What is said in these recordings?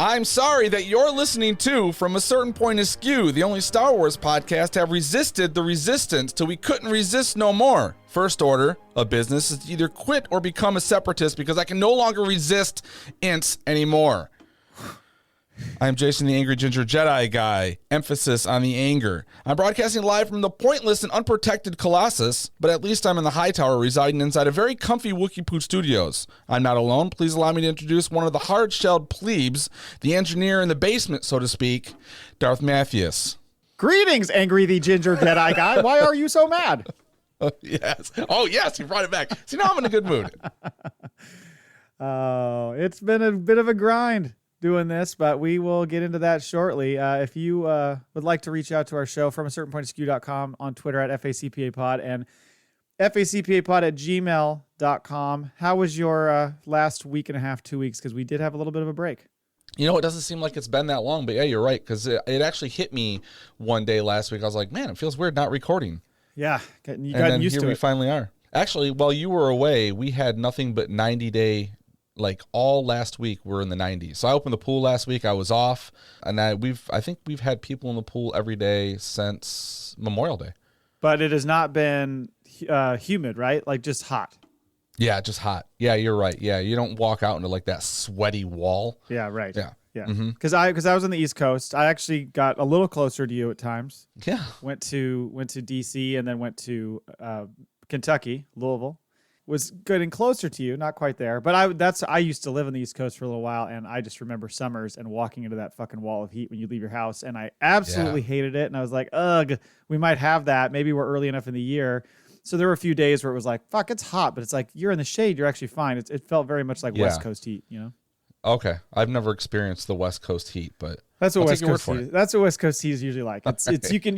I'm sorry that you're listening to From a Certain Point Askew, the only Star Wars podcast have resisted the resistance till we couldn't resist no more. First order of business is to either quit or become a separatist because I can no longer resist ints anymore. I'm Jason the Angry Ginger Jedi Guy. Emphasis on the anger. I'm broadcasting live from the pointless and unprotected Colossus, but at least I'm in the high tower residing inside a very comfy Wookiee Poot Studios. I'm not alone. Please allow me to introduce one of the hard-shelled plebes, the engineer in the basement, so to speak, Darth Matthews. Greetings, Angry the Ginger Jedi Guy. Why are you so mad? Yes. Oh, yes, you brought it back. See, now I'm in a good mood. Oh, it's been a bit of a grind doing this, but we will get into that shortly. If you would like to reach out to our show, from a certain point askew.com, on Twitter at FACPApod, and FACPApod@gmail.com. How was your last week and a half, 2 weeks? Because we did have a little bit of a break. You know, it doesn't seem like it's been that long, but yeah, you're right, because it actually hit me one day last week. I was like, man, it feels weird not recording. Yeah, you got used to it. Here we finally are. Actually, while you were away, we had nothing but 90-day. Like all last week, we're in the 90s. So I opened the pool last week. I was off, and I think we've had people in the pool every day since Memorial Day. But it has not been humid, right? Like just hot. Yeah, just hot. Yeah, you're right. Yeah, you don't walk out into like that sweaty wall. Yeah, right. Yeah. Yeah. Because I was on the East Coast. I actually got a little closer to you at times. Yeah. Went to DC and then went to Kentucky, Louisville. Was getting closer to you, not quite there, but I used to live on the East Coast for a little while, and I just remember summers and walking into that fucking wall of heat when you leave your house, and I absolutely hated it. And I was like, ugh, we might have that. Maybe we're early enough in the year. So there were a few days where it was like, fuck, it's hot, but it's like you're in the shade, you're actually fine. It felt very much like West Coast heat, you know? Okay, I've never experienced the West Coast heat, but that's what West Coast heat. That's what West Coast heat is usually like. It's you can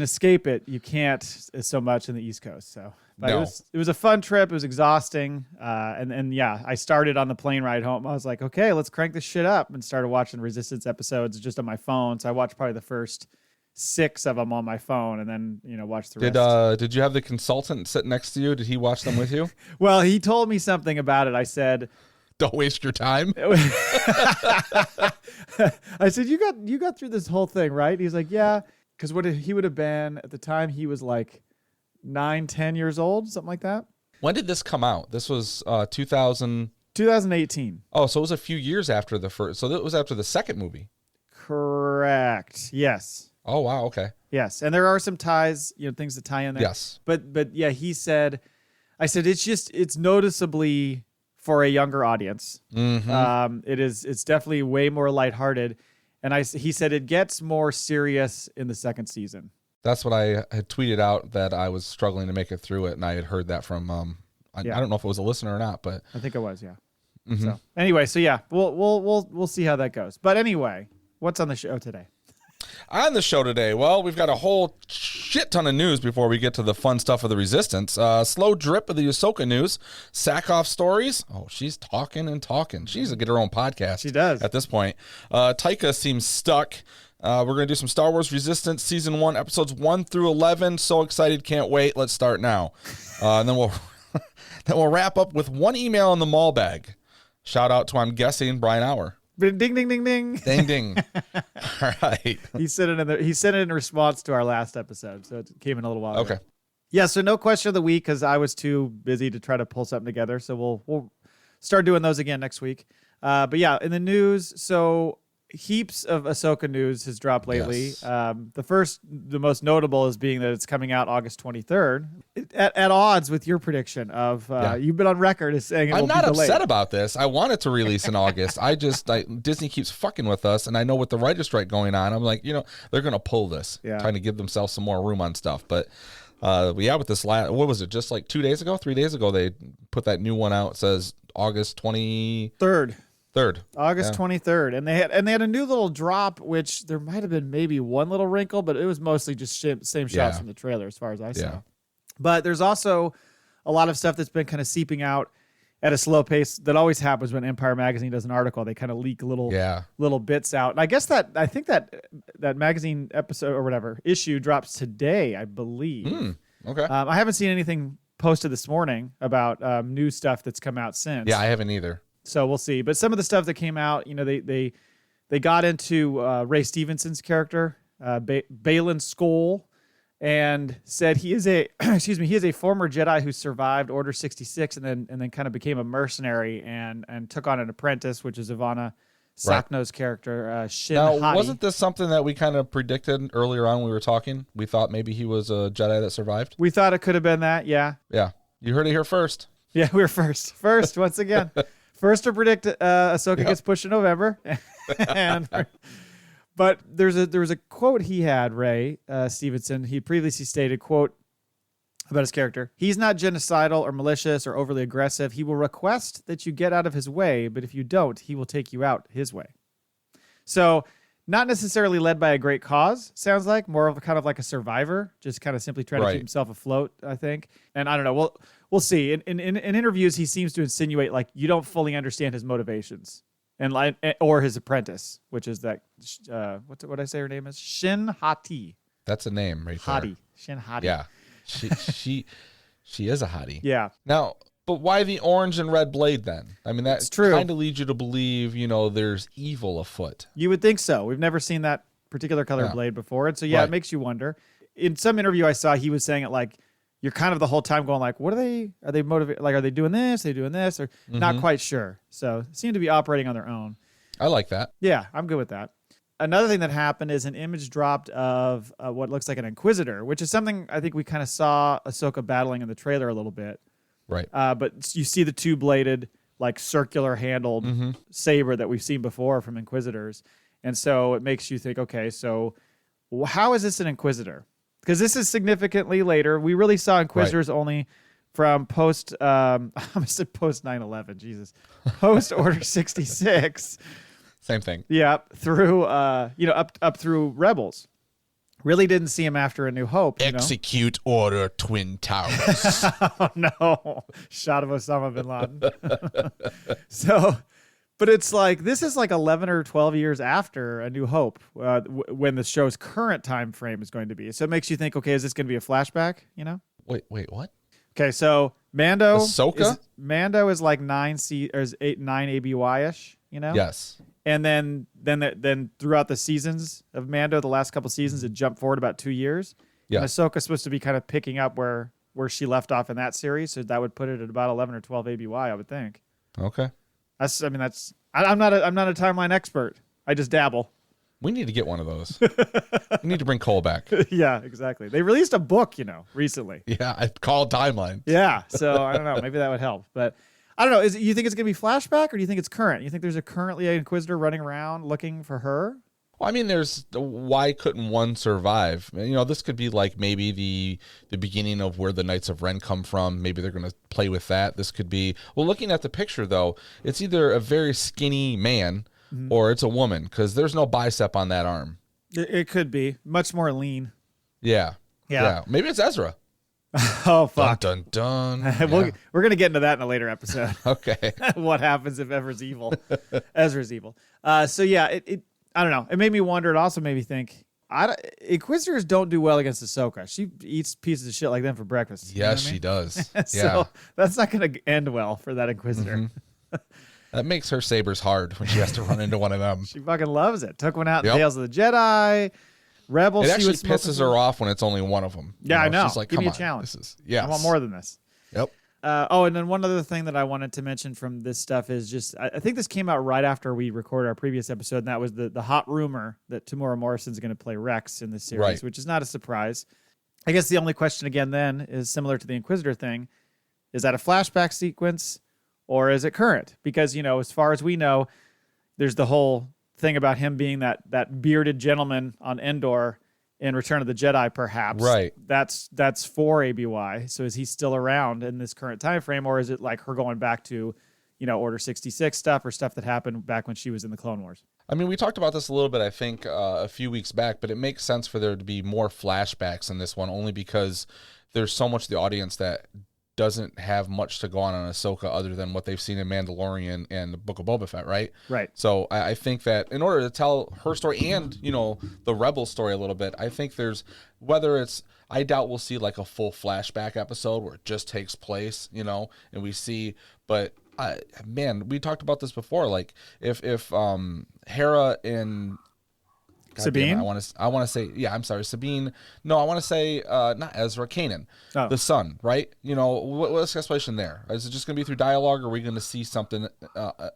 escape it. You can't so much in the East Coast. So. But no. It was a fun trip. It was exhausting. And I started on the plane ride home. I was like, okay, let's crank this shit up, and started watching Resistance episodes just on my phone. So I watched probably the first 6 of them on my phone, and then, watched the rest. Did you have the consultant sit next to you? Did he watch them with you? Well, he told me something about it. I said, don't waste your time. I said, you got through this whole thing, right? He's like, yeah. Because he would have been, at the time, he was like 9-10 years old, something like that. When did this come out? This was 2018. Oh, so it was a few years after the first. So that was after the second movie. Correct. Yes. Oh wow. Okay. Yes, and there are some ties, things that tie in there. Yes. But yeah, I said it's noticeably for a younger audience. Mm-hmm. It's definitely way more lighthearted, and he said it gets more serious in the second season. That's what I had tweeted out, that I was struggling to make it through it, and I had heard that from I don't know if it was a listener or not, but I think it was, yeah. Mm-hmm. So anyway, we'll see how that goes. But anyway, what's on the show today? On the show today, well, we've got a whole shit ton of news before we get to the fun stuff of the Resistance. Slow drip of the Ahsoka news. Sackhoff stories. Oh, she's talking and talking. She needs to get her own podcast. She does. At this point. Taika seems stuck. We're going to do some Star Wars Resistance Season 1, Episodes 1 through 11. So excited, can't wait. Let's start now. And then we'll wrap up with one email in the Maul Bag. Shout out to, I'm guessing, Brian Auer. Ding, ding, ding, ding. Ding, ding. All right. He sent it in response to our last episode, so it came in a little while ago. Okay. Yeah, so no question of the week because I was too busy to try to pull something together. So we'll start doing those again next week. But yeah, in the news, so heaps of Ahsoka news has dropped lately. Yes. The most notable is being that it's coming out August 23rd, at odds with your prediction of you've been on record as saying it will be delayed. I'm not upset about this. I want it to release in August. Disney keeps fucking with us, and I know with the writer's strike going on, I'm like, they're going to pull this, trying to give themselves some more room on stuff. But with this what was it, just like 3 days ago, they put that new one out. It says August 23rd. August 23rd. And they had a new little drop, which there might have been maybe one little wrinkle, but it was mostly just same shots from the trailer as far as I saw. But there's also a lot of stuff that's been kind of seeping out at a slow pace. That always happens when Empire Magazine does an article. They kind of leak little bits out. And I think that magazine episode or whatever issue drops today, I believe. Okay. I haven't seen anything posted this morning about new stuff that's come out since. Yeah, I haven't either. So we'll see. But some of the stuff that came out, They got into Ray Stevenson's character, Balin Skoll, and said he is a he is a former Jedi who survived Order 66 and then kind of became a mercenary and took on an apprentice, which is Ivana Sakhno's character, Shin Now, Hati. wasn't this something that we kind of predicted earlier on when we were talking? We thought maybe he was a Jedi that survived. We thought it could have been that, yeah. Yeah, you heard it here first. Yeah, we were first once again. First to predict Ahsoka gets pushed in November. But there was a quote he had, Ray Stevenson. He previously stated, quote, about his character: "He's not genocidal or malicious or overly aggressive. He will request that you get out of his way, but if you don't, he will take you out his way." So not necessarily led by a great cause, sounds like. More of kind of like a survivor, just kind of simply trying to keep himself afloat, I think. And I don't know. We'll see. In interviews, he seems to insinuate like you don't fully understand his motivations. Or his apprentice, which is that what did I say her name is? Shin Hati. That's a name right there. Hati. Shin Hati. Yeah. She is a hottie. Yeah. Now, but why the orange and red blade then? I mean, that kind of leads you to believe, there's evil afoot. You would think so. We've never seen that particular color blade before. And so, it makes you wonder. In some interview I saw, he was saying it like, you're kind of the whole time going like, what are they motivated? Like, are they doing this? Are they doing this? Or not quite sure. So seem to be operating on their own. I like that. Yeah, I'm good with that. Another thing that happened is an image dropped of what looks like an Inquisitor, which is something I think we kind of saw Ahsoka battling in the trailer a little bit. Right. But you see the two-bladed, like circular handled saber that we've seen before from Inquisitors. And so it makes you think, okay, so how is this an Inquisitor? Because this is significantly later. We really saw Inquisitors only from post, I'm going to say post 9/11, Jesus. Post Order 66. Same thing. Yeah, through, up through Rebels. Really didn't see him after A New Hope. Execute Order Twin Towers. Oh, no. Shot of Osama bin Laden. So, but it's like, this is like 11 or 12 years after A New Hope, when the show's current time frame is going to be. So it makes you think, okay, is this going to be a flashback, Wait, what? Okay, so Mando. Ahsoka? Mando is like 9 ABY-ish, Yes. And then throughout the seasons of Mando, the last couple seasons, it jumped forward about 2 years. Yeah. And Ahsoka's supposed to be kind of picking up where she left off in that series, so that would put it at about 11 or 12 ABY, I would think. Okay. I'm not a timeline expert. I just dabble. We need to get one of those. We need to bring Cole back. Yeah, exactly. They released a book, recently. Yeah, I called Timeline. Yeah, so I don't know. Maybe that would help. But I don't know. You think it's going to be flashback, or do you think it's current? You think there's currently an Inquisitor running around looking for her? Well, I mean, why couldn't one survive? This could be like maybe the beginning of where the Knights of Ren come from. Maybe they're going to play with that. This could be, looking at the picture, though, it's either a very skinny man or it's a woman, because there's no bicep on that arm. It could be. Much more lean. Yeah. Maybe it's Ezra. Oh, fuck. Dun, dun, dun. We're going to get into that in a later episode. Okay. What happens if Ezra's evil? Ezra's evil. So, yeah, it I don't know. It made me wonder. It also made me think, Inquisitors don't do well against Ahsoka. She eats pieces of shit like them for breakfast. Yes, she does. So that's not going to end well for that Inquisitor. That makes her sabers hard when she has to run into one of them. She fucking loves it. Took one out in Tales of the Jedi. Rebels. It actually pisses her off when it's only one of them. Yeah, I know. She's like, give me a on. challenge. I want more than this. Yep. And then one other thing that I wanted to mention from this stuff is just, I think this came out right after we recorded our previous episode, and that was the hot rumor that Tamora Morrison's going to play Rex in this series, which is not a surprise. I guess the only question again then is similar to the Inquisitor thing. Is that a flashback sequence or is it current? Because, as far as we know, there's the whole thing about him being that bearded gentleman on Endor in Return of the Jedi, perhaps. Right. That's for ABY. So is he still around in this current time frame, or is it like her going back to, Order 66 stuff or stuff that happened back when she was in the Clone Wars? I mean, we talked about this a little bit, I think, a few weeks back, but it makes sense for there to be more flashbacks in this one, only because there's so much of the audience that doesn't have much to go on Ahsoka other than what they've seen in Mandalorian and the Book of Boba Fett, right? Right. So I think that in order to tell her story and, the Rebel story a little bit, I think I doubt we'll see like a full flashback episode where it just takes place, and we see, but Man, we talked about this before. Like if Hera and Sabine? I want to say, yeah, I'm sorry, Sabine. No, I want to say not Ezra, Kanan, the son, right? You know, what's the explanation there? Is it just going to be through dialogue, or are we going to see something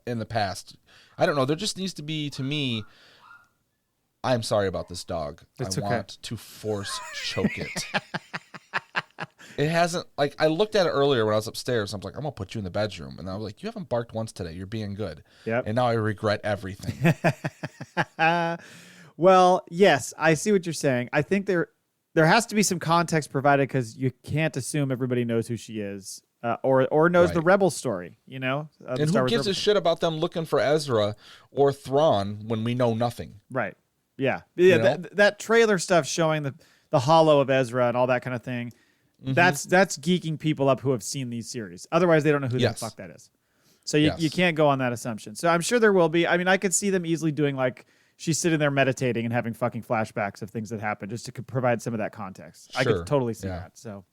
in the past? I don't know. There just needs to be, to me, I'm sorry about this dog. It's I okay. want to force choke it. It hasn't, like, I looked at it earlier when I was upstairs. I was like, I'm going to put you in the bedroom. And I was like, you haven't barked once today. You're being good. Yep. And now I regret everything. Well, yes, I see what you're saying. I think there has to be some context provided because you can't assume everybody knows who she is or knows the Rebel story, you know? And who gives a shit about them looking for Ezra or Thrawn when we know nothing? Right. Yeah. Yeah. That trailer stuff showing the hollow of Ezra and all that kind of thing. Mm-hmm. That's geeking people up who have seen these series. Otherwise, they don't know who the fuck that is. So you can't go on that assumption. So I'm sure there will be. I mean, I could see them easily doing like she's sitting there meditating and having fucking flashbacks of things that happened just to provide some of that context. Sure. I could totally see that. So,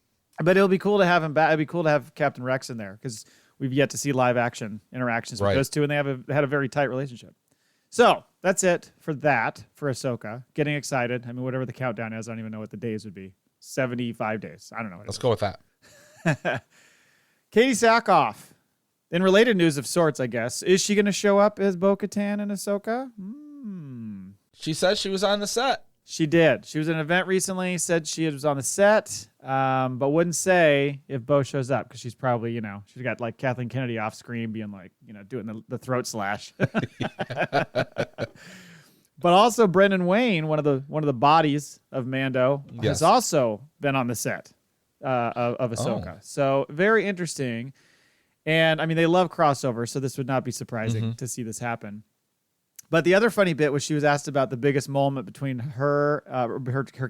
but it'll be cool to have him back. It'd be cool to have Captain Rex in there because we've yet to see live action interactions with those two, and they had a very tight relationship. So that's it for Ahsoka. Getting excited. I mean, whatever the countdown is, I don't even know what the days would be. 75 days. I don't know. Let's go with that. Katee Sackhoff. In related news of sorts, I guess. Is she going to show up as Bo-Katan and Ahsoka? She said she was on the set. She did. She was at an event recently, said she was on the set, but wouldn't say if Bo shows up because she's probably, you know, she's got like Kathleen Kennedy off screen being like, you know, doing the throat slash. But also Brendan Wayne, one of the bodies of Mando, has also been on the set of Ahsoka. So very interesting. And I mean, they love crossover, so this would not be surprising to see this happen. But the other funny bit was she was asked about the biggest moment between her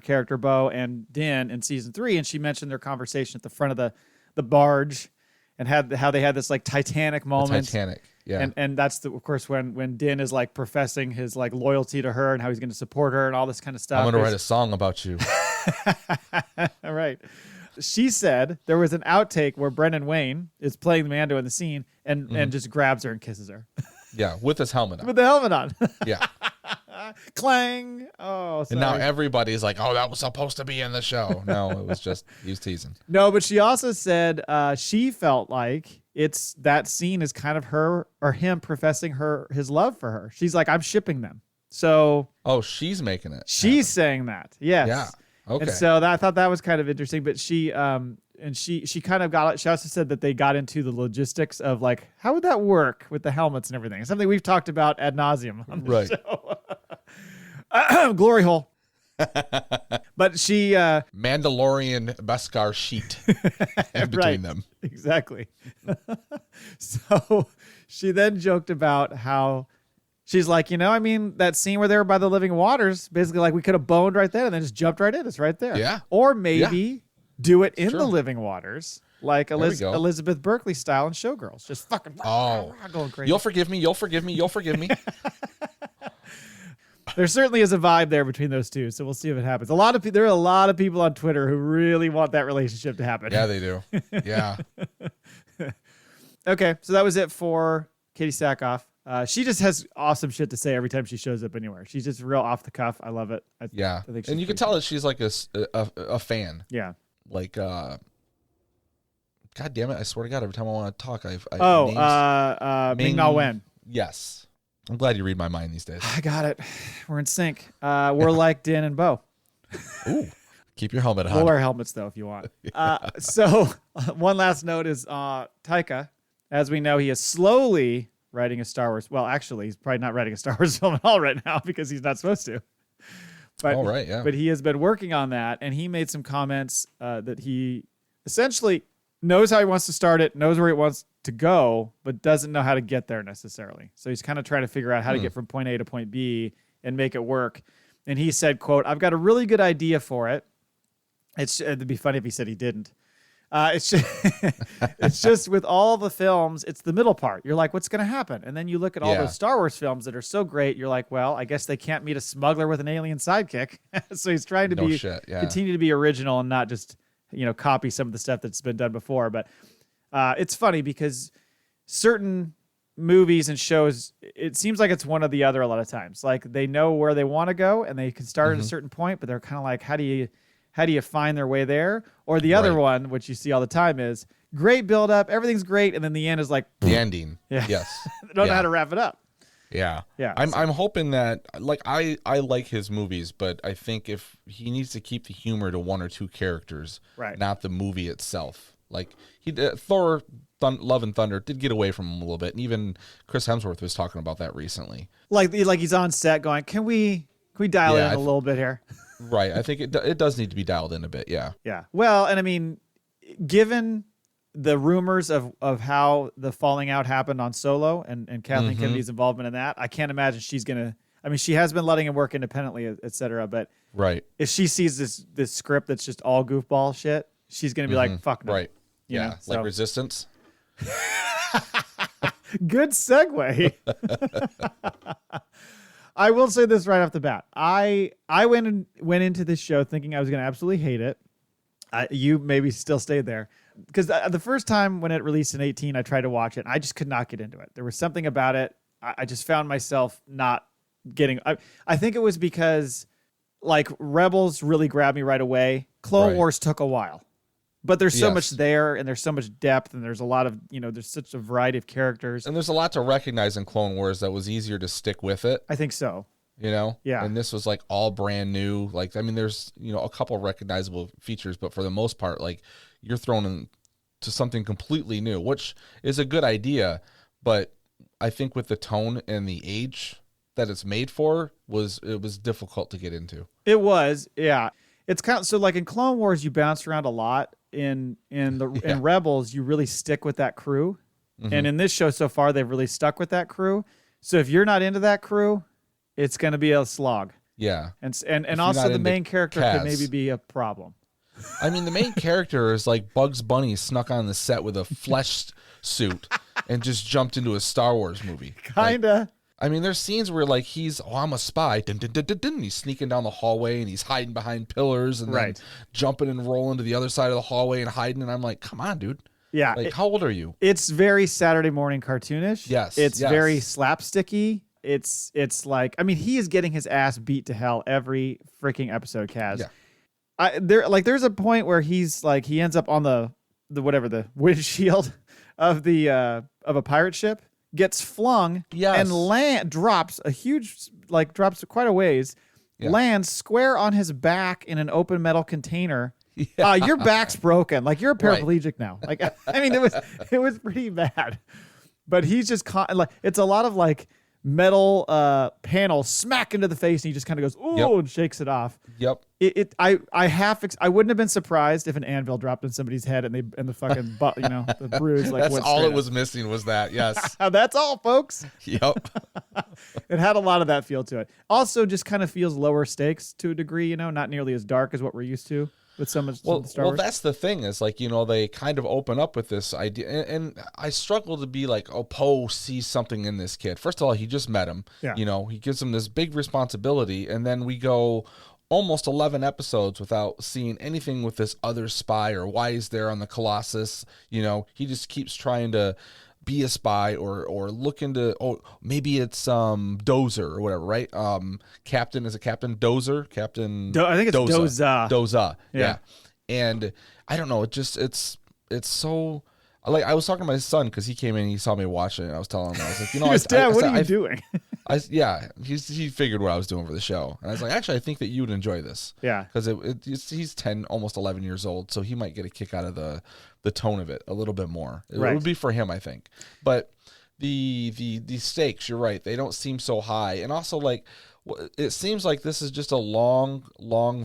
character Bo and Din in season 3, and she mentioned their conversation at the front of the barge, and how they had this like Titanic moment. Titanic, yeah. And that's of course when Din is like professing his like loyalty to her and how he's going to support her and all this kind of stuff. I'm going to write a song about you. All right. She said there was an outtake where Brendan Wayne is playing the Mando in the scene and just grabs her and kisses her. Yeah, with his helmet on. With the helmet on. Yeah. Clang. Oh, sorry. And now everybody's like, oh, that was supposed to be in the show. No, it was just, he was teasing. No, but she also said she felt like that scene is kind of her or him professing his love for her. She's like, I'm shipping them. So. Oh, she's making it. She's saying that. Yes. Yeah. Okay. And so I thought that was kind of interesting, but she kind of she also said that they got into the logistics of like, how would that work with the helmets and everything? It's something we've talked about ad nauseum on the show. Glory hole. But she Mandalorian Beskar sheet in between them. Exactly. So she then joked about how she's like, you know, I mean, that scene where they were by the living waters, basically like we could have boned right there and then just jumped right in. It's right there. Yeah. Or maybe do it in the living waters, like Elizabeth Berkley style in Showgirls. Just fucking going crazy. You'll forgive me. You'll forgive me. You'll forgive me. There certainly is a vibe there between those two, so we'll see if it happens. There are a lot of people on Twitter who really want that relationship to happen. Yeah, they do. Yeah. Okay, so that was it for Katee Sackhoff. She just has awesome shit to say every time she shows up anywhere. She's just real off the cuff. I love it. I think and you can tell that she's like a fan. Yeah. Like, God damn it! I swear to God, every time I want to talk, Ming-Na Wen. Yes, I'm glad you read my mind these days. I got it. We're in sync. We're like Din and Bo. Ooh, keep your helmet on. We'll wear helmets though if you want. So one last note is Taika. As we know, he is slowly writing a Star Wars. Well, actually, he's probably not writing a Star Wars film at all right now because he's not supposed to. But, But he has been working on that, and he made some comments that he essentially knows how he wants to start it, knows where he wants to go, but doesn't know how to get there necessarily. So he's kind of trying to figure out how to get from point A to point B and make it work. And he said, quote, I've got a really good idea for it. It'd be funny if he said he didn't. It's just with all the films, it's the middle part. You're like, what's going to happen? And then you look at all those Star Wars films that are so great. You're like, well, I guess they can't meet a smuggler with an alien sidekick. So he's trying to continue to be original and not just, copy some of the stuff that's been done before. But it's funny because certain movies and shows, it seems like it's one or the other a lot of times. Like they know where they want to go and they can start at a certain point, but they're kind of like, how do you find their way there? Or the other one, which you see all the time, is great build up, everything's great, and then the end is like the ending. Yeah. Yes. They don't know how to wrap it up. Yeah. Yeah. I'm hoping that, like, I like his movies, but I think if he needs to keep the humor to one or two characters, right, not the movie itself. Like Thor Love and Thunder did get away from him a little bit, and even Chris Hemsworth was talking about that recently. Like he's on set going, can we dial in a little bit here? Right. I think it does need to be dialed in a bit. Yeah. Yeah. Well, and I mean, given the rumors of how the falling out happened on Solo and Kathleen Kennedy's involvement in that, I can't imagine she's gonna. I mean, she has been letting him work independently, et cetera. But if she sees this script that's just all goofball shit, she's gonna be like, "Fuck no." Right. You know, like Resistance. Good segue. I will say this right off the bat. I went into this show thinking I was going to absolutely hate it. You maybe still stayed there. Because the first time when it released in 2018, I tried to watch it, and I just could not get into it. There was something about it. I just found myself not getting... I think it was because like Rebels really grabbed me right away. Clone Wars took a while. But there's so much there, and there's so much depth, and there's a lot of, there's such a variety of characters. And there's a lot to recognize in Clone Wars that was easier to stick with it. I think so. Yeah. And this was like all brand new. Like, I mean, there's, a couple recognizable features, but for the most part, like, you're thrown into something completely new, which is a good idea. But I think with the tone and the age that it's made for, it was difficult to get into. It was, yeah. It's kind of, so like in Clone Wars, you bounce around a lot. In Rebels, you really stick with that crew. And in this show so far, they've really stuck with that crew. So if you're not into that crew, it's going to be a slog. Yeah. And also the main character Kaz, could maybe be a problem. I mean, the main character is like Bugs Bunny snuck on the set with a flesh suit and just jumped into a Star Wars movie. Kinda. Like, I mean, there's scenes where like I'm a spy, dun, dun, dun, dun, dun, and he's sneaking down the hallway and he's hiding behind pillars and then jumping and rolling to the other side of the hallway and hiding. And I'm like, come on, dude. Yeah. Like, how old are you? It's very Saturday morning cartoonish. Yes. It's very slapsticky. It's like, I mean, he is getting his ass beat to hell every freaking episode, Kaz. Yeah. There's a point where he's like, he ends up on the windshield of a pirate ship, gets flung and drops quite a ways, lands square on his back in an open metal container. Your back's broken. Like, you're a paraplegic now. Like, I mean, it was pretty bad. But he's just like, it's a lot of like metal panels smack into the face, and he just kind of goes, ooh, and shakes it off. Yep. I wouldn't have been surprised if an anvil dropped in somebody's head and the fucking the bruise like that's all it was missing was that. Yes. That's all, folks. Yep. It had a lot of that feel to it. Also, just kind of feels lower stakes to a degree. Not nearly as dark as what we're used to with some of Star Wars. Well, that's the thing is like, they kind of open up with this idea, and I struggle to be like, oh, Poe sees something in this kid. First of all, he just met him. Yeah. He gives him this big responsibility, and then we go almost 11 episodes without seeing anything with this other spy or why he's there on the Colossus. He just keeps trying to be a spy or look into, maybe it's Dozer or whatever, right? Captain Dozer? I think it's Doza. Doza. Yeah. And I don't know, it's so, like, I was talking to my son because he came in and he saw me watching it, and I was telling him, I was like, Dad, what are you doing? He figured what I was doing for the show, and I was like, actually, I think that you would enjoy this. Yeah, because he's 10, almost 11 years old, so he might get a kick out of the tone of it a little bit more. It would be for him, I think. But the stakes, you're right, they don't seem so high, and also like, it seems like this is just a long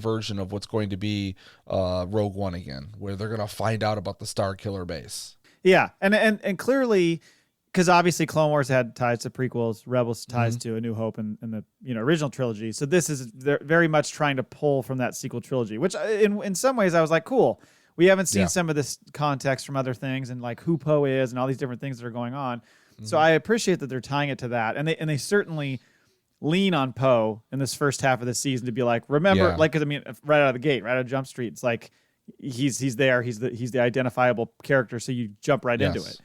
version of what's going to be Rogue One again, where they're gonna find out about the Star Killer base. Yeah, and clearly, because obviously Clone Wars had ties to prequels, Rebels ties to A New Hope and the original trilogy. So this is very much trying to pull from that sequel trilogy, which in some ways I was like, cool. We haven't seen some of this context from other things and like who Poe is and all these different things that are going on. So I appreciate that they're tying it to that, and they certainly lean on Poe in this first half of the season to be like, remember, like, because I mean, right out of the gate, right out of Jump Street, it's like he's there, he's the identifiable character, so you jump right into it.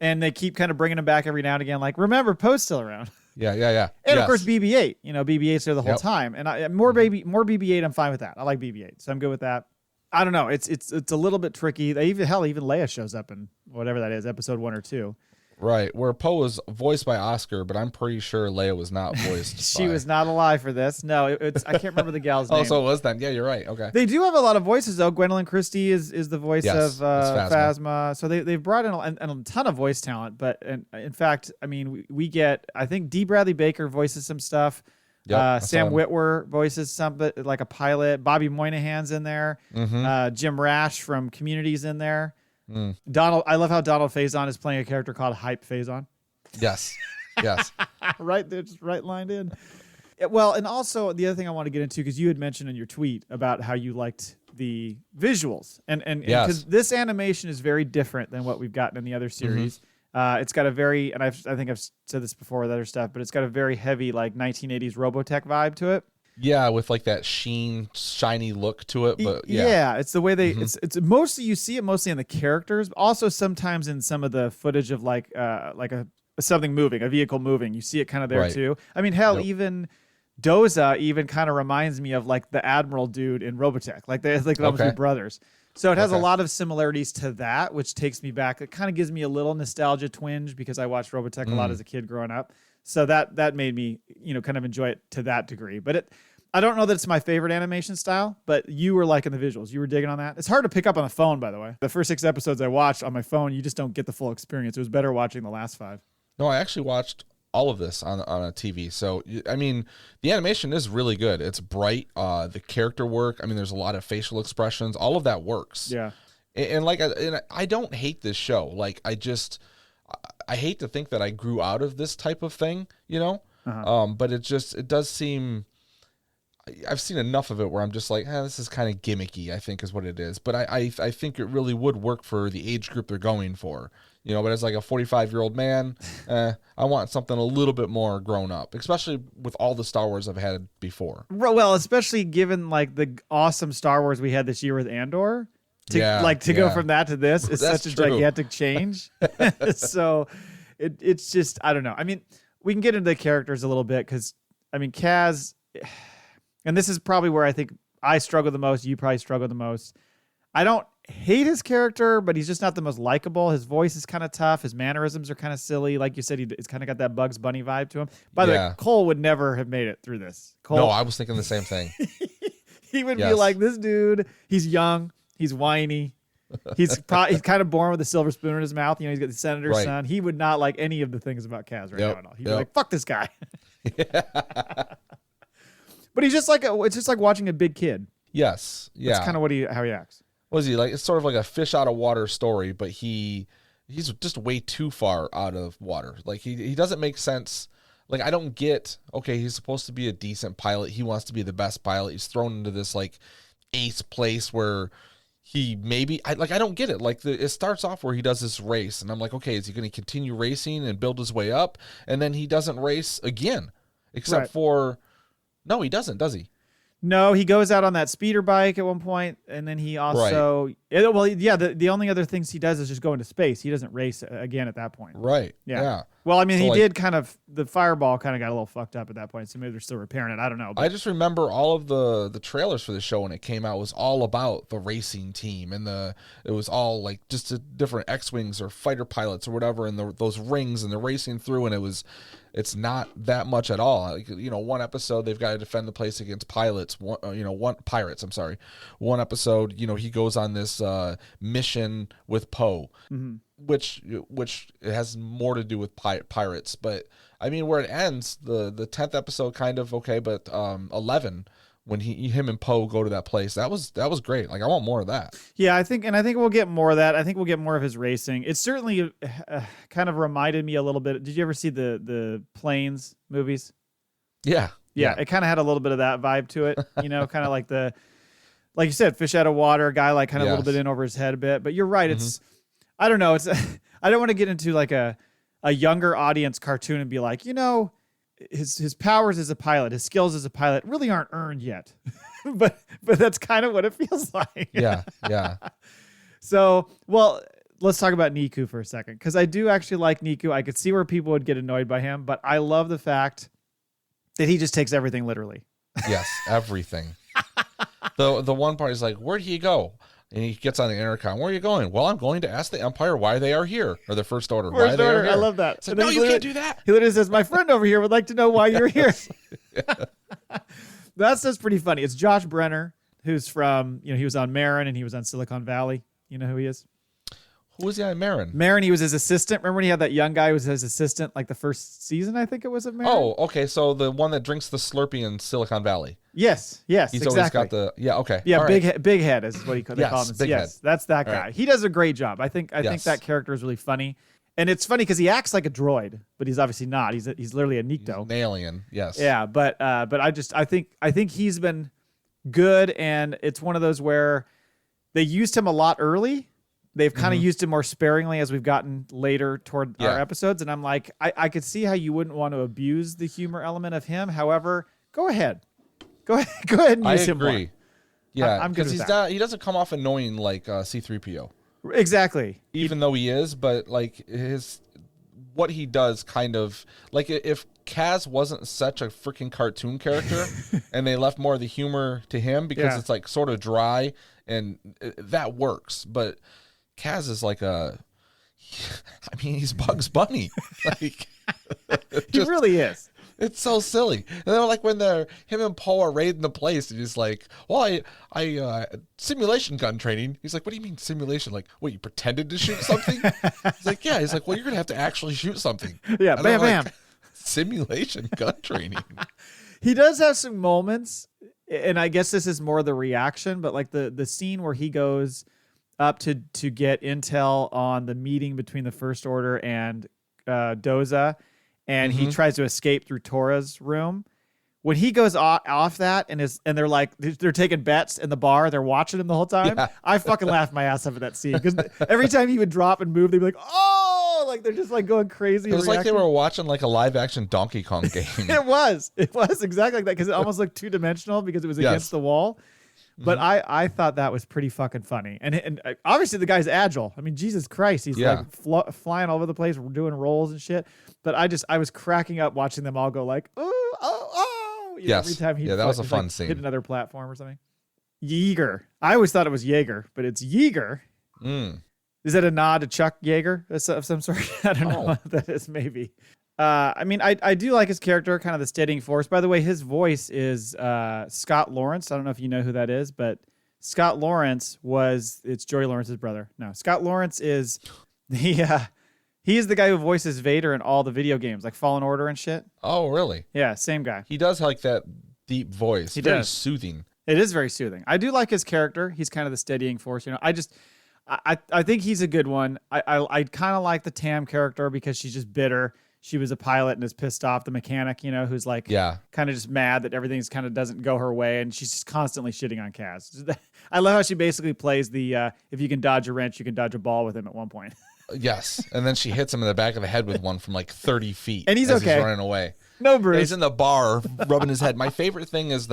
And they keep kind of bringing him back every now and again. Like, remember, Poe's still around. Yeah. And of course, BB-8. BB-8's there the whole time. And more BB-8. I'm fine with that. I like BB-8, so I'm good with that. I don't know. It's a little bit tricky. Even Leia shows up in whatever that is, episode 1 or 2. Right, where Poe was voiced by Oscar, but I'm pretty sure Leia was not voiced. She was not alive for this. No, it's I can't remember the gal's name. Oh, so it was then. Yeah, you're right. Okay. They do have a lot of voices though. Gwendolyn Christie is the voice of Phasma. So they've brought in a ton of voice talent. But in fact, I mean, we get, I think D. Bradley Baker voices some stuff. Yep, Sam Witwer voices something like a pilot. Bobby Moynihan's in there. Jim Rash from Community's in there. Donald, I love how Donald Faison is playing a character called Hype Faison. Yes. Right there, just right lined in. Well, and also the other thing I want to get into, because you had mentioned in your tweet about how you liked the visuals, and because this animation is very different than what we've gotten in the other series. It's got a very, and I think I've said this before with other stuff, but it's got a very heavy like 1980s Robotech vibe to it. Yeah, with like that shiny look to it, but it's the way they. It's mostly, you see it mostly in the characters, but also sometimes in some of the footage of like something moving, a vehicle moving. You see it kind of there too. I mean, hell, even Doza even kind of reminds me of like the Admiral dude in Robotech, like they almost be brothers. So it has a lot of similarities to that, which takes me back. It kind of gives me a little nostalgia twinge because I watched Robotech a lot as a kid growing up. So that made me, kind of enjoy it to that degree. But I don't know that it's my favorite animation style, but you were liking the visuals. You were digging on that. It's hard to pick up on the phone, by the way. The first 6 episodes I watched on my phone, you just don't get the full experience. It was better watching the last 5. No, I actually watched all of this on a TV. So, I mean, the animation is really good. It's bright. The character work, I mean, there's a lot of facial expressions. All of that works. Yeah. And I don't hate this show. Like, I hate to think that I grew out of this type of thing, but it does seem, I've seen enough of it where I'm just like, this is kind of gimmicky, I think is what it is. But I think it really would work for the age group they're going for, but as like a 45-year-old man, I want something a little bit more grown up, especially with all the Star Wars I've had before. Well, especially given like the awesome Star Wars we had this year with Andor. To go from that to this is such a gigantic change. So it's just, I don't know. I mean, we can get into the characters a little bit because, I mean, Kaz, and this is probably where I think I struggle the most. You probably struggle the most. I don't hate his character, but he's just not the most likable. His voice is kind of tough. His mannerisms are kind of silly. Like you said, he's kind of got that Bugs Bunny vibe to him. By the way, Cole would never have made it through this. No, I was thinking the same thing. He would be like, this dude, he's young. He's whiny. He's kind of born with a silver spoon in his mouth. He's got the senator's son. He would not like any of the things about Kaz right now at all. He'd be like, fuck this guy. But he's just like, it's just like watching a big kid. Yes. Yeah. That's kind of how he acts. Was he like, it's sort of like a fish out of water story, but he's just way too far out of water. Like he doesn't make sense. Like, I don't get, okay, he's supposed to be a decent pilot. He wants to be the best pilot. He's thrown into this like ace place where he maybe, I don't get it. Like it starts off where he does this race and I'm like, okay, is he going to continue racing and build his way up? And then he doesn't race again, except for, no, he doesn't, does he? No, he goes out on that speeder bike at one point, and then he also, the only other things he does is just go into space. He doesn't race again at that point. Right. Yeah. Well, I mean, he did kind of, the fireball kind of got a little fucked up at that point, so maybe they're still repairing it. I don't know. But I just remember all of the trailers for the show when it came out was all about the racing team, and it was all like just a different X-Wings or fighter pilots or whatever, and those rings, and they're racing through, and it's not that much at all. Like, one episode they've got to defend the place against pilots. Pirates. I'm sorry. One episode, he goes on this mission with Poe, which it has more to do with pirates. But I mean, where it ends, the 10th episode kind of okay, but 11 when him and Poe go to that place, that was great. Like, I want more of that. Yeah, I think we'll get more of that. I think we'll get more of his racing. It certainly kind of reminded me a little bit. Did you ever see the Planes movies? Yeah. It kind of had a little bit of that vibe to it. Kind of like like you said, fish out of water, guy like kind of a little bit in over his head a bit. But you're right. It's, I don't know. It's I don't want to get into like a younger audience cartoon and be like, his powers as a pilot, his skills as a pilot really aren't earned yet. but that's kind of what it feels like. Yeah. So, well, let's talk about Neeko for a second, because I do actually like Neeko. I could see where people would get annoyed by him, but I love the fact that he just takes everything literally. Yes, everything. The one part is like, where'd he go? And he gets on the intercom. Where are you going? Well, I'm going to ask the Empire why they are here, or the First Order. Why they are here. I love that. It's like, no, you can't do that. He literally says, my friend over here would like to know why you're here. That's pretty funny. It's Josh Brenner, who's from, he was on Marin and he was on Silicon Valley. You know who he is? Who was he on Marin? Marin, he was his assistant. Remember when he had that young guy who was his assistant, like the first season, I think it was of Marin? Oh, okay. So the one that drinks the Slurpee in Silicon Valley. Yes, He's exactly. always got the, okay. Yeah, All big head is what they call him. Big head. That's that guy. Right. He does a great job. I think that character is really funny. And it's funny because he acts like a droid, but he's obviously not. He's literally a Nikto. He's an alien, yes. Yeah, but I think he's been good, and it's one of those where they used him a lot early. They've kind of used him more sparingly as we've gotten later toward our episodes, and I'm like, I could see how you wouldn't want to abuse the humor element of him. However, go ahead and use him more. I agree. Yeah, I'm good with that. He doesn't come off annoying like C-3PO. Exactly. Even though he is, but like what he does kind of like if Kaz wasn't such a freaking cartoon character and they left more of the humor to him because it's like sort of dry and that works. But Kaz is like he's Bugs Bunny. Like he really is. It's so silly. And then like when him and Poe are raiding the place and he's like, well, I simulation gun training. He's like, what do you mean simulation? Like, what, you pretended to shoot something? He's like, yeah. He's like, well, you're going to have to actually shoot something. Yeah, and bam. Simulation gun training. He does have some moments, and I guess this is more the reaction, but like the scene where he goes up to get intel on the meeting between the First Order and Doza, and he tries to escape through Tora's room. When he goes off that and they're like they're taking bets in the bar, they're watching him the whole time. Yeah. I fucking laughed my ass off at that scene because every time he would drop and move, they'd be like, "Oh!" Like they're just like going crazy. It was like they were watching like a live action Donkey Kong game. It was exactly like that because it almost looked 2-dimensional because it was against the wall. But I thought that was pretty fucking funny. And obviously the guy's agile. I mean, Jesus Christ, he's like flying all over the place, doing rolls and shit. But I was cracking up watching them all go like, oh. Every time that was a fun scene. Hit another platform or something. Yeager. I always thought it was Jaeger, but it's Yeager. Is that a nod to Chuck Yeager of some sort? I don't know what that is, maybe. I mean, I do like his character, kind of the steadying force. By the way, his voice is Scott Lawrence. I don't know if you know who that is, but Scott Lawrence it's Joey Lawrence's brother. No, Scott Lawrence is he is the guy who voices Vader in all the video games, like Fallen Order and shit. Oh, really? Yeah, same guy. He does like that deep voice. He very does. Soothing. It is very soothing. I do like his character. He's kind of the steadying force. I think he's a good one. I kind of like the Tam character because she's just bitter. She was a pilot and is pissed off. The mechanic, who's like kind of just mad that everything's kind of doesn't go her way, and she's just constantly shitting on Kaz. I love how she basically plays the if you can dodge a wrench, you can dodge a ball with him at one point. Yes, and then she hits him in the back of the head with one from like 30 feet. And he's okay. He's running away. No, Bruce. He's in the bar rubbing his head. My favorite thing is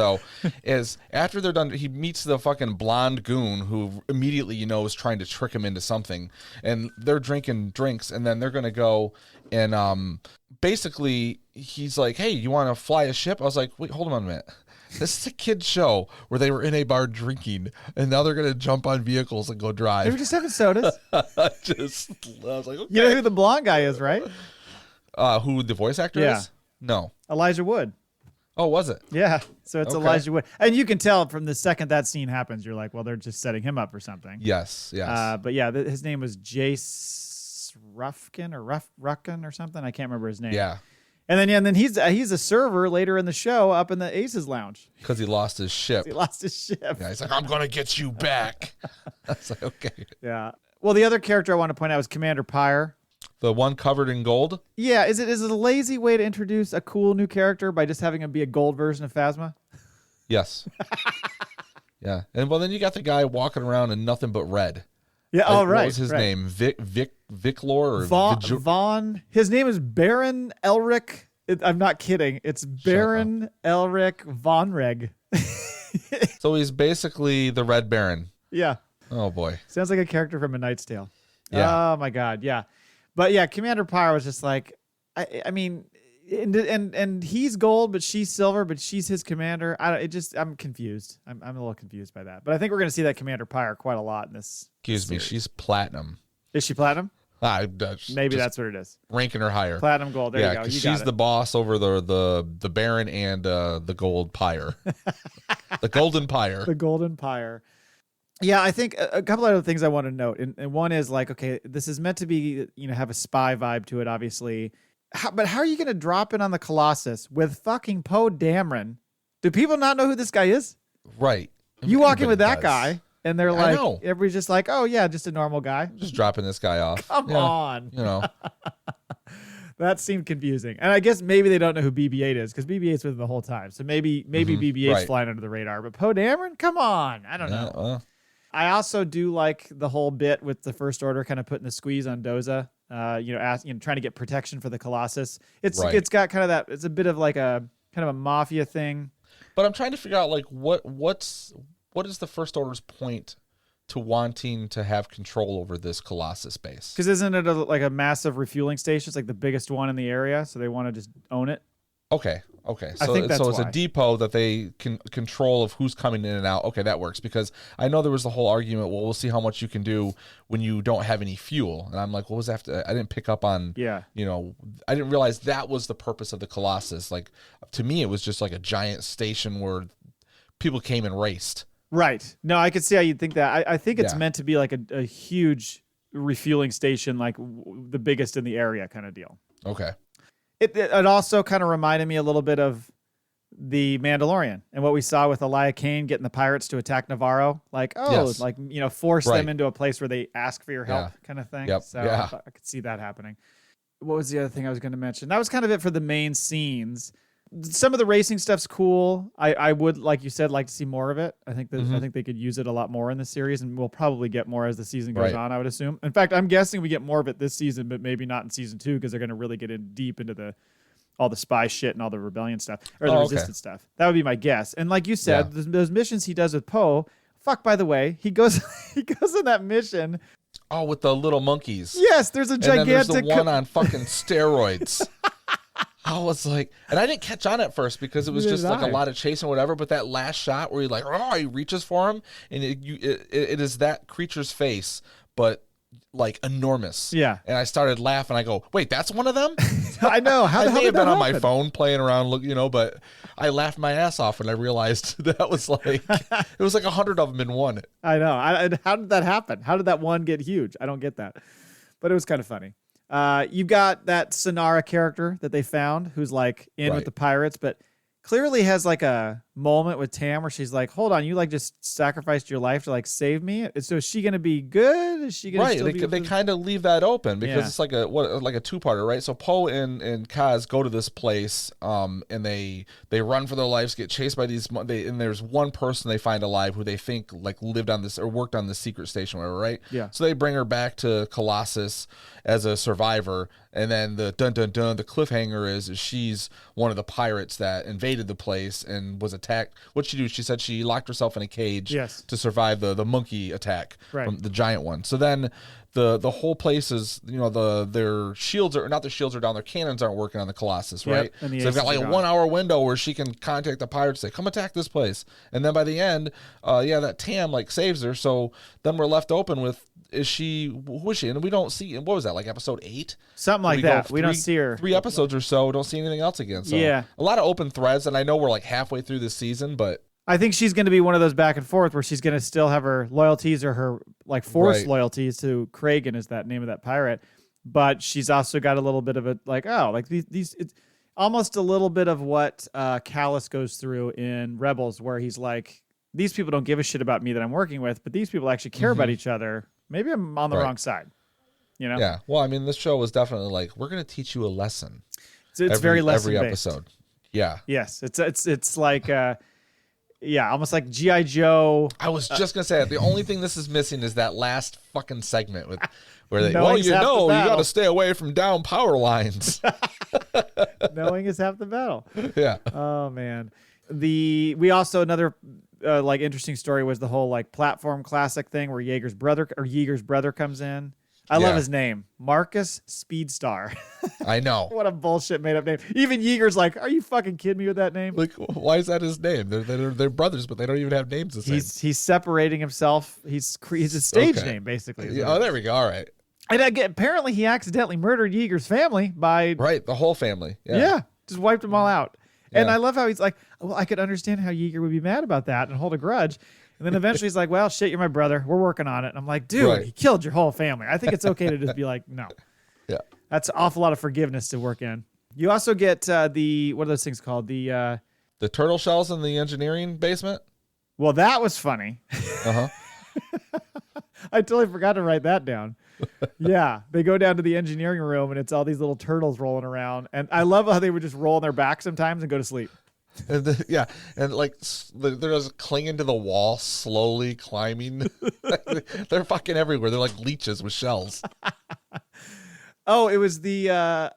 after they're done, he meets the fucking blonde goon who immediately, is trying to trick him into something. And they're drinking drinks, and then they're going to go and basically he's like, hey, you want to fly a ship? I was like, wait, hold on a minute. This is a kid's show where they were in a bar drinking, and now they're going to jump on vehicles and go drive. They were just having sodas. I was like, okay. You know who the blonde guy is, right? Who the voice actor is? No. Elijah Wood. Oh, was it? Yeah. So it's Elijah Wood. And you can tell from the second that scene happens, you're like, well, they're just setting him up for something. Yes. But yeah, his name was Jace Ruffkin or Ruckin or something. I can't remember his name. Yeah. And then he's a server later in the show up in the Aces Lounge. Because he lost his ship. Yeah, he's like, I'm going to get you back. I was like, okay. Yeah. Well, the other character I want to point out was Commander Pyre. The one covered in gold? Yeah. Is it a lazy way to introduce a cool new character by just having him be a gold version of Phasma? Yes. Yeah. And well, then you got the guy walking around in nothing but red. Yeah. Oh, right. What was his name? Viclor or Vaughn. His name is Baron Elric. I'm not kidding. It's Baron Elric Von Reg. So he's basically the Red Baron. Yeah. Oh boy. Sounds like a character from A Knight's Tale. Yeah. Oh my God. Yeah. But yeah, Commander Pyre was just like, I mean, and he's gold, but she's silver, but she's his commander. I'm confused. I'm a little confused by that. But I think we're going to see that Commander Pyre quite a lot in this. Excuse me. She's platinum. Is she platinum? Maybe that's what it is. Ranking her higher. Platinum gold. There you go. She's the boss over the Baron and the gold pyre. The golden pyre. The golden pyre. Yeah, I think a couple other things I want to note. And one is like, okay, this is meant to be, have a spy vibe to it, obviously. But how are you going to drop in on the Colossus with fucking Poe Dameron? Do people not know who this guy is? Right. You walk in with that guy. And they're like, know. Everybody's just like, oh, yeah, just a normal guy. Just dropping this guy off. Come on. That seemed confusing. And I guess maybe they don't know who BB-8 is because BB-8's with them the whole time. So maybe BB-8's flying under the radar. But Poe Dameron? Come on. I don't know. I also do like the whole bit with the First Order kind of putting the squeeze on Doza, trying to get protection for the Colossus. It's got kind of that, it's a bit of like a kind of a mafia thing. But I'm trying to figure out like what is the First Order's point to wanting to have control over this Colossus base? Because isn't it like a massive refueling station? It's like the biggest one in the area, so they want to just own it. Okay. I think that's it's a depot that they can control of who's coming in and out. Okay, that works because I know there was the whole argument. Well, we'll see how much you can do when you don't have any fuel. And I'm like, what was after? I didn't pick up on. Yeah. I didn't realize that was the purpose of the Colossus. Like to me, it was just like a giant station where people came and raced. Right. No, I could see how you'd think that. I think it's meant to be like a huge refueling station, like the biggest in the area kind of deal. Okay. It also kind of reminded me a little bit of the Mandalorian and what we saw with Elia Kane getting the pirates to attack Navarro. Like, force them into a place where they ask for your help kind of thing. Yep. So I could see that happening. What was the other thing I was going to mention? That was kind of it for the main scenes. Some of the racing stuff's cool. I would, like you said, like to see more of it. I think they could use it a lot more in the series, and we'll probably get more as the season goes on, I would assume. In fact, I'm guessing we get more of it this season, but maybe not in season 2 because they're going to really get in deep into all the spy shit and all the rebellion stuff or the resistance stuff. That would be my guess. And like you said, those missions he does with Poe. Fuck, by the way, he goes on that mission. Oh, with the little monkeys. Yes, there's a gigantic. And then there's the one on fucking steroids. I was like, and I didn't catch on at first because it was just like a lot of chasing or whatever. But that last shot where he reaches for him, and it is that creature's face, but like enormous. Yeah. And I started laughing. I go, wait, that's one of them? I know. I may have been on my phone playing around, but I laughed my ass off when I realized that was like it was like 100 of them in one. I know. How did that happen? How did that one get huge? I don't get that, but it was kind of funny. You've got that Sonara character that they found who's like in with the pirates, but clearly has like a moment with Tam where she's like, hold on, you like just sacrificed your life to like save me. So is she going to be good? Is she going to they kind of leave that open because it's like a two-parter, right? So Poe and Kaz go to this place, and they run for their lives, get chased by these, and there's one person they find alive who they think like lived on this or worked on this secret station, whatever, right? Yeah. So they bring her back to Colossus as a survivor, and then the the cliffhanger is she's one of the pirates that invaded the place and was attacked. What'd she do? She said she locked herself in a cage to survive the monkey attack from the giant one. So then the whole place is, their shields are down, their cannons aren't working on the Colossus, right? So they've got like a 1 hour window where she can contact the pirates, say, come attack this place. And then by the end, that Tam like saves her. So then we're left open with, who is she? And we don't see, what was that, like episode 8? Something like that. We don't see her. 3 episodes or so, don't see anything else again. So a lot of open threads, and I know we're like halfway through this season, but I think she's going to be one of those back and forth where she's going to still have her loyalties or her like forced loyalties to Kragan is that name of that pirate. But she's also got a little bit of a these it's almost a little bit of what Callus goes through in Rebels, where he's like, these people don't give a shit about me that I'm working with, but these people actually care about each other. Maybe I'm on the wrong side. Yeah. Well, I mean, this show was definitely like, we're going to teach you a lesson. It's very lesson every based. episode. Yeah. Yes. It's like almost like G.I. Joe. I was just gonna say the only thing this is missing is that last fucking segment with where they you got to stay away from down power lines. Knowing is half the battle. Yeah. Oh man. We also another interesting story was the whole like platform classic thing where Yeager's brother comes in. I love Yeah. his name, Marcus Speedstar. I know. What a bullshit made up name. Even Yeager's like, are you fucking kidding me with that name? Like, why is that his name? They're brothers, but they don't even have names the same. He's separating himself. He's a stage Okay. name, basically. Yeah, oh, there we go. All right. And again, apparently he accidentally murdered Yeager's family by Right, the whole family. yeah, just wiped them all out. And Yeah. I love how he's like, well, I could understand how Yeager would be mad about that and hold a grudge. And then eventually he's like, well, shit, you're my brother. We're working on it. And I'm like, dude, Right. he killed your whole family. I think it's okay to just be like, no. Yeah. That's an awful lot of forgiveness to work in. You also get the, what are those things called? The turtle shells in the engineering basement. well, that was funny. Uh-huh. I totally forgot to write that down. Yeah, they go down to the engineering room and it's all these little turtles rolling around. And I love how they would just roll on their back sometimes and go to sleep. And yeah, and like they're just clinging to the wall, slowly climbing. They're fucking everywhere. They're like leeches with shells. Oh, it was the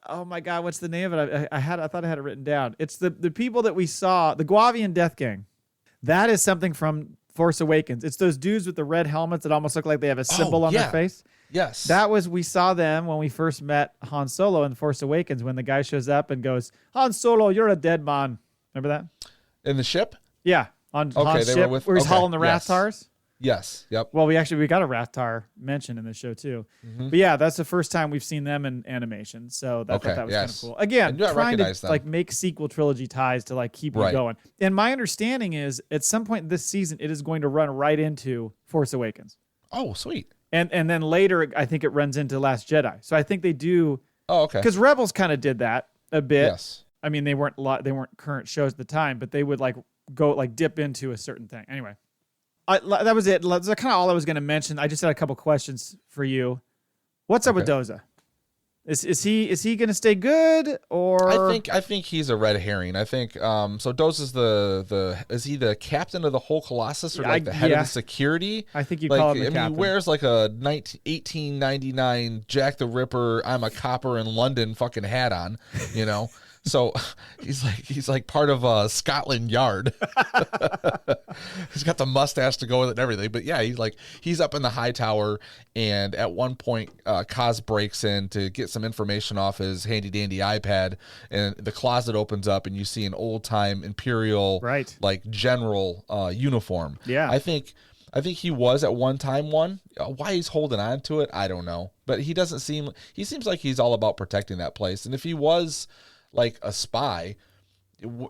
oh my god, what's the name of it? I thought I had it written down. It's the people that we saw, the Guavian Death Gang. That is something from Force Awakens. It's those dudes with the red helmets that almost look like they have a symbol on their face. Yes. That was, we saw them when we first met Han Solo in Force Awakens, when the guy shows up and goes, Han Solo, you're a dead man. Remember that? In the ship? Yeah. On Han's they ship, were with, where he's okay, hauling the yes. Rathtars. Yes. Yep. Well, we got a Rathtar mentioned in the show too. Mm-hmm. But yeah, that's the first time we've seen them in animation. So I thought that was kind of cool. Again, I trying to recognize them. like make sequel trilogy ties to like keep it Right. going. And my understanding is at some point this season it is going to run right into Force Awakens. Oh, sweet. And then later I think it runs into Last Jedi. So I think they do. Oh, okay. Because Rebels kind of did that a bit. Yes. I mean, they weren't current shows at the time, but they would like go like dip into a certain thing. Anyway, that was it. That's kind of all I was going to mention. I just had a couple questions for you. What's up with Doza? Is he going to stay good, or I think he's a red herring. I think so. Doz is is he the captain of the whole Colossus, or like the head of the security? I think you like, call him the I mean, captain. he wears like a 1899 Jack the Ripper, I'm a copper in London fucking hat on, you know. So he's like part of Scotland Yard. He's got the mustache to go with it and everything. But yeah, he's up in the high tower, and at one point Kaz breaks in to get some information off his handy dandy iPad, and the closet opens up and you see an old time Imperial like general uniform. Yeah. I think he was at one time one. Why he's holding on to it, I don't know. But he seems like he's all about protecting that place. And if he was like a spy,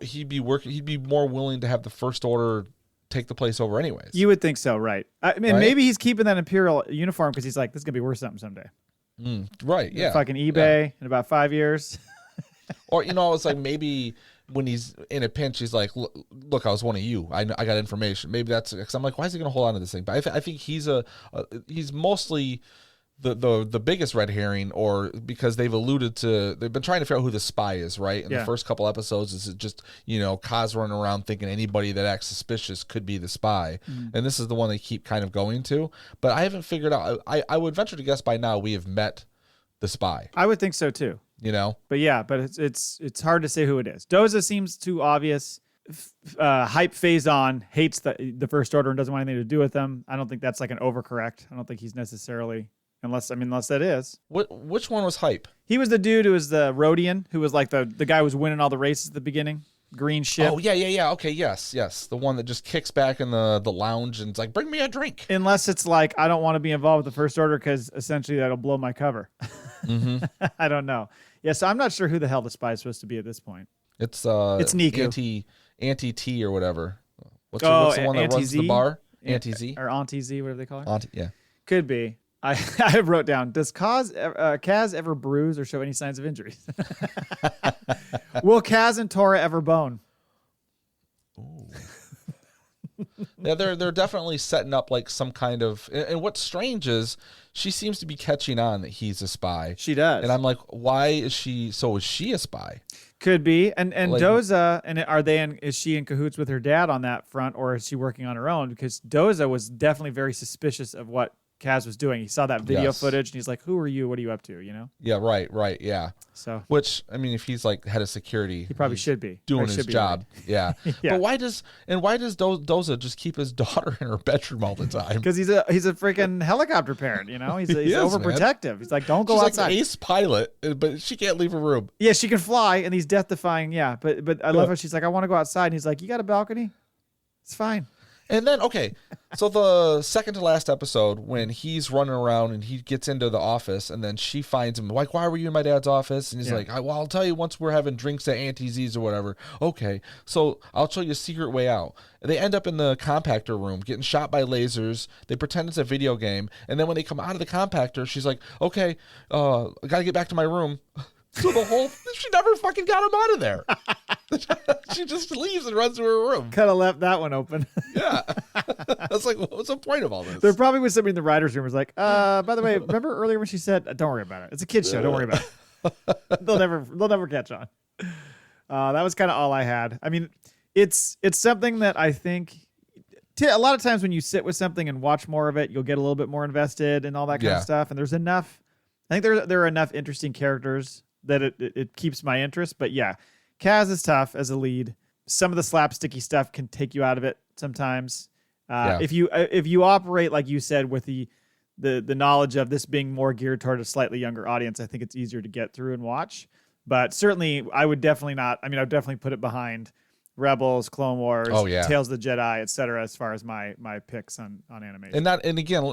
he'd be more willing to have the First Order take the place over anyways. You would think so, right? I mean, Right? maybe he's keeping that Imperial uniform because he's like, this is going to be worth something someday. Right, yeah. Fucking eBay in about 5 years. Or, it's like maybe when he's in a pinch, he's like, look, I was one of you. I got information. Maybe that's, because I'm like, why is he going to hold on to this thing? But I think he's he's mostly the biggest red herring, or because they've been trying to figure out who the spy is, right? In the first couple episodes, is it just, Kaz running around thinking anybody that acts suspicious could be the spy. And this is the one they keep kind of going to. But I haven't figured out, I would venture to guess by now we have met the spy. I would think so too. But yeah, but it's hard to say who it is. Doza seems too obvious. Hype Phazon hates the First Order and doesn't want anything to do with them. I don't think that's like an overcorrect. I don't think he's necessarily, unless that is. Which one was Hype? He was the dude who was the Rhodian, who was like the guy who was winning all the races at the beginning. Green ship. Oh, yeah. Okay, yes. The one that just kicks back in the lounge and it's like, bring me a drink. Unless it's like, I don't want to be involved with the First Order because essentially that'll blow my cover. I don't know. Yeah, so I'm not sure who the hell the spy is supposed to be at this point. It's Neeko. Anti-T or whatever. What's the one that runs the bar? Anti-Z? Or Auntie-Z, whatever they call her. Yeah. Could be. I wrote down, does Kaz ever bruise or show any signs of injuries? Will Kaz and Tora ever bone? Ooh. Yeah, they're definitely setting up like some kind of, and what's strange is she seems to be catching on that he's a spy. She does. And I'm like, why is she a spy? Could be. And like, Doza, and is she in cahoots with her dad on that front, or is she working on her own? Because Doza was definitely very suspicious of what Kaz was doing. He saw that video Yes. footage and he's like, who are you? What are you up to? You know? Yeah, right, yeah. So Which, I mean, if he's like head of security, he probably should be doing Or his should be, job. Yeah. Yeah. But why does Doza just keep his daughter in her bedroom all the time? Because he's a freaking helicopter parent, you know? He's He is, overprotective. He's like, don't go She's outside. like an ace pilot, but she can't leave her room. Yeah, she can fly and he's death defying. Yeah, but I love how she's like, I want to go outside. And he's like, you got a balcony? It's fine. And then, okay, so the second to last episode, when he's running around and he gets into the office, and then she finds him, like, why were you in my dad's office? And he's like, well, I'll tell you once we're having drinks at Auntie Z's or whatever. Okay, so I'll show you a secret way out. They end up in the compactor room getting shot by lasers. They pretend it's a video game. And then when they come out of the compactor, she's like, okay, I got to get back to my room. So she never fucking got him out of there. She just leaves and runs to her room. Kind of left that one open. Yeah. That's like, what's the point of all this? There probably was somebody in the writer's room who was like, by the way, remember earlier when she said, don't worry about it. It's a kid's show. Don't worry about it. They'll never catch on. That was kind of all I had. I mean, it's something that I think a lot of times when you sit with something and watch more of it, you'll get a little bit more invested and all that kind of stuff. And there's enough, I think there are enough interesting characters that it keeps my interest. But yeah, Kaz is tough as a lead. Some of the slapsticky stuff can take you out of it sometimes. If you operate, like you said, with the knowledge of this being more geared toward a slightly younger audience, I think it's easier to get through and watch. But certainly I would definitely put it behind Rebels, Clone Wars, Tales of the Jedi, etc. as far as my picks on animation. And again,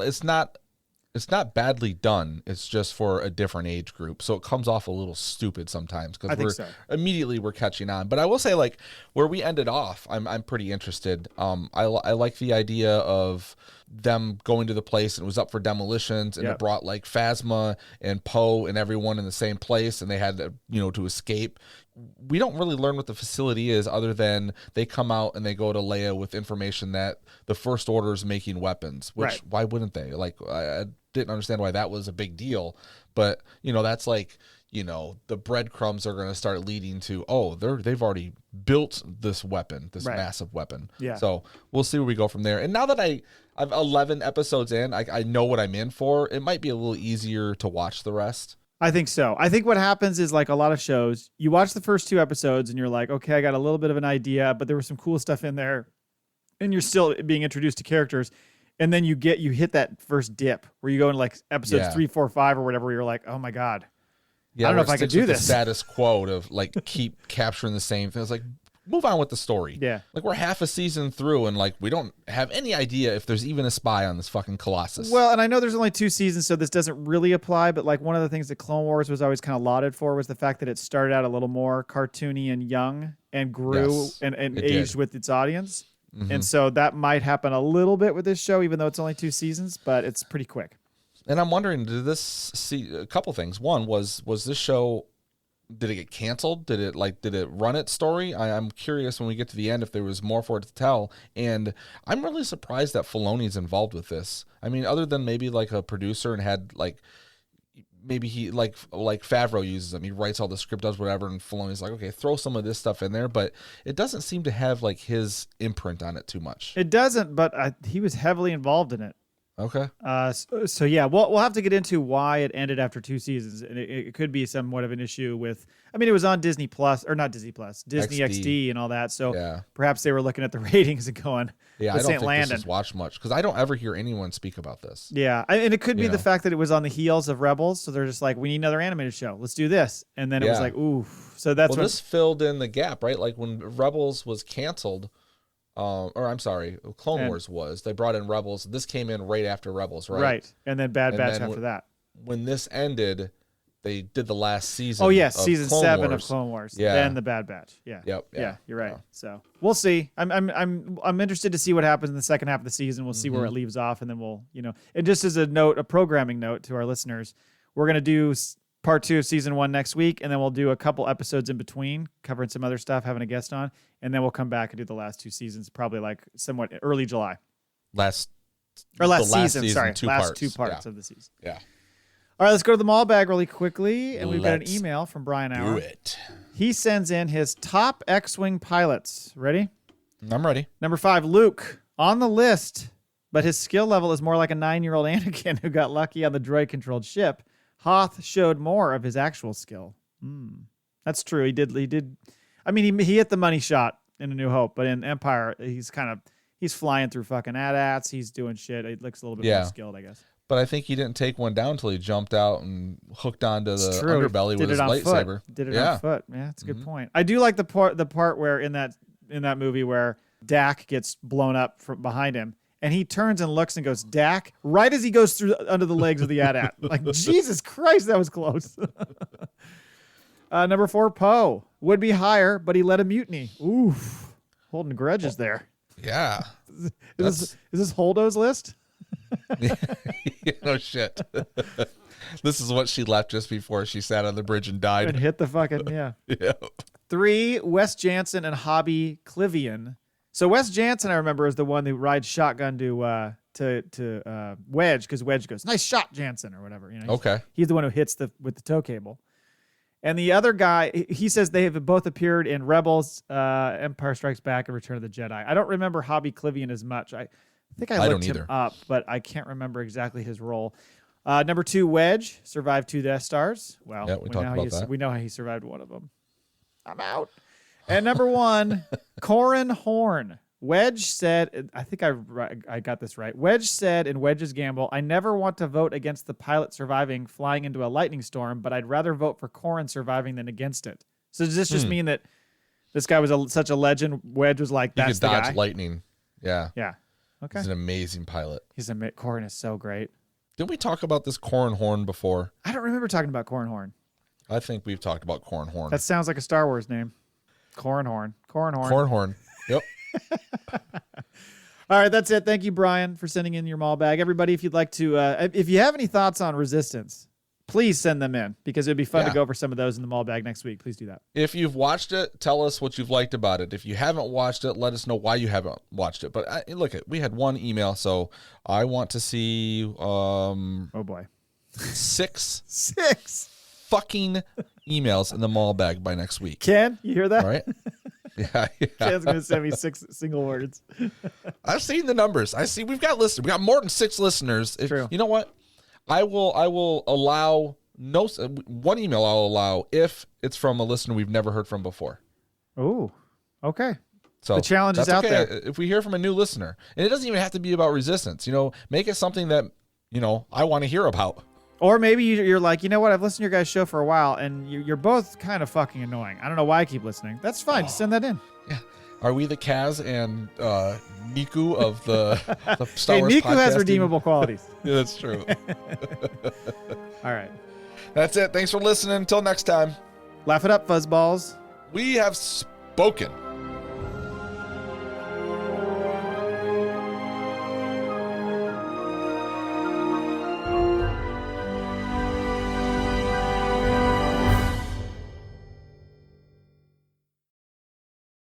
it's not badly done. It's just for a different age group. So it comes off a little stupid sometimes because we're catching on. But I will say, like, where we ended off, I'm pretty interested. I like the idea of them going to the place and it was up for demolitions and it brought like Phasma and Poe and everyone in the same place and they had to escape. We don't really learn what the facility is other than they come out and they go to Leia with information that the First Order is making weapons, which why wouldn't they? Like, I didn't understand why that was a big deal, but that's like, the breadcrumbs are going to start leading to, they've already built this weapon, this massive weapon. Yeah. So we'll see where we go from there. And now that I've 11 episodes in, I know what I'm in for. It might be a little easier to watch the rest. I think so. I think what happens is, like a lot of shows, you watch the first 2 episodes and you're like, okay, I got a little bit of an idea, but there was some cool stuff in there and you're still being introduced to characters. And then you hit that first dip where you go into like episodes 3, 4, 5 or whatever, where you're like, oh my God. Yeah, I don't know if I could do this. The status quo of like keep capturing the same thing. It's like, move on with the story. Yeah. Like, we're half a season through and like we don't have any idea if there's even a spy on this fucking Colossus. Well, and I know there's only 2 seasons, so this doesn't really apply, but like one of the things that Clone Wars was always kind of lauded for was the fact that it started out a little more cartoony and young and grew and aged with its audience. Mm-hmm. And so that might happen a little bit with this show, even though it's only 2 seasons, but it's pretty quick. And I'm wondering, did this see a couple things? One was this show, did it get canceled? Did it run its story? I'm curious when we get to the end if there was more for it to tell. And I'm really surprised that Filoni's involved with this. I mean, other than maybe like a producer and had like, maybe he like Favreau uses them. He writes all the script, does whatever, and Filoni's like, okay, throw some of this stuff in there. But it doesn't seem to have like his imprint on it too much. It doesn't, but he was heavily involved in it. Okay. So yeah, we'll have to get into why it ended after 2 seasons, and it could be somewhat of an issue with. I mean, it was on Disney Plus or not Disney Plus, Disney XD and all that. So perhaps they were looking at the ratings and going, I don't think this is watched much because I don't ever hear anyone speak about this. Yeah, and it could be the fact that it was on the heels of Rebels, so they're just like, we need another animated show. Let's do this, and then it was like, ooh. So that's this filled in the gap, right? Like when Rebels was canceled. Or I'm sorry, Clone Wars was. They brought in Rebels. This came in right after Rebels, right? Right, and then Bad Batch after that. When this ended, they did the last season. Oh yes, season Clone 7 Wars. of Clone Wars. Yeah. Then the Bad Batch. Yeah. Yep. Yeah, you're right. So we'll see. I'm interested to see what happens in the second half of the season. We'll see where it leaves off, and then we'll And just as a programming note to our listeners, we're gonna do part 2 of season 1 next week, and then we'll do a couple episodes in between, covering some other stuff, having a guest on, and then we'll come back and do the last 2 seasons, probably like somewhat early July. Last season. Sorry, last 2 parts of the season. Yeah. All right, let's go to the Maul Bag really quickly, and we've got an email from Brian Hour. Do it. He sends in his top X-Wing pilots. Ready? I'm ready. Number 5, Luke. On the list, but his skill level is more like a 9-year-old Anakin who got lucky on the droid-controlled ship. Hoth showed more of his actual skill. That's true. He did. I mean, he hit the money shot in A New Hope, but in Empire, he's flying through fucking AT-ATs. He's doing shit. He looks a little bit more skilled, I guess. But I think he didn't take one down until he jumped out and hooked onto the underbelly with his lightsaber. Did it on foot. Yeah, that's a good point. I do like the part where in that movie where Dak gets blown up from behind him, and he turns and looks and goes, Dak, right as he goes through under the legs of the AT-AT. Like, Jesus Christ, that was close. Number 4, Poe. Would be higher, but he led a mutiny. Oof. Holding grudges there. Yeah. Is this Holdo's list? No shit. This is what she left just before she sat on the bridge and died. And hit the fucking, yeah. 3, Wes Jansen and Hobby Clivian. So Wes Jansen, I remember, is the one who rides shotgun to Wedge, because Wedge goes, nice shot, Jansen, or whatever. You know, he's the one who hits with the tow cable. And the other guy, he says they have both appeared in Rebels, Empire Strikes Back, and Return of the Jedi. I don't remember Hobby Clivian as much. I think I looked him up, but I can't remember exactly his role. Number 2, Wedge survived 2 Death Stars. Well, yeah, we know how he survived one of them. I'm out. And number 1, Corran Horn. Wedge said, I think I got this right. Wedge said in Wedge's Gamble, I never want to vote against the pilot surviving flying into a lightning storm, but I'd rather vote for Corran surviving than against it. So does this just mean that this guy was such a legend? Wedge was like, that's the guy? He could dodge lightning. Yeah. Yeah. Okay. He's an amazing pilot. Corran is so great. Didn't we talk about this Corran Horn before? I don't remember talking about Corran Horn. I think we've talked about Corran Horn. That sounds like a Star Wars name. Corran Horn. Corran Horn. Yep. All right, that's it. Thank you, Brian, for sending in your Maul Bag. Everybody, if you'd like to, if you have any thoughts on Resistance, please send them in, because it'd be fun to go over some of those in the Maul Bag next week. Please do that. If you've watched it, tell us what you've liked about it. If you haven't watched it, let us know why you haven't watched it. But we had one email, so I want to see. Oh boy, 6 fucking emails in the Maul Bag by next week. Ken, you hear that? All right. Yeah. Ken's gonna send me 6 single words. I've seen the numbers. We've got listeners. We got more than 6 listeners. True. You know what? I will allow one email. I'll allow if it's from a listener we've never heard from before. Oh, okay. So the challenge is out there. If we hear from a new listener, and it doesn't even have to be about Resistance. Make it something that I want to hear about. Or maybe you're like, you know what? I've listened to your guys' show for a while, and you're both kind of fucking annoying. I don't know why I keep listening. That's fine. Just send that in. Yeah. Are we the Kaz and Neeko of the Star Wars Neeko podcasting? has redeemable qualities. Yeah, that's true. All right. That's it. Thanks for listening. Until next time. Laugh it up, fuzzballs. We have spoken.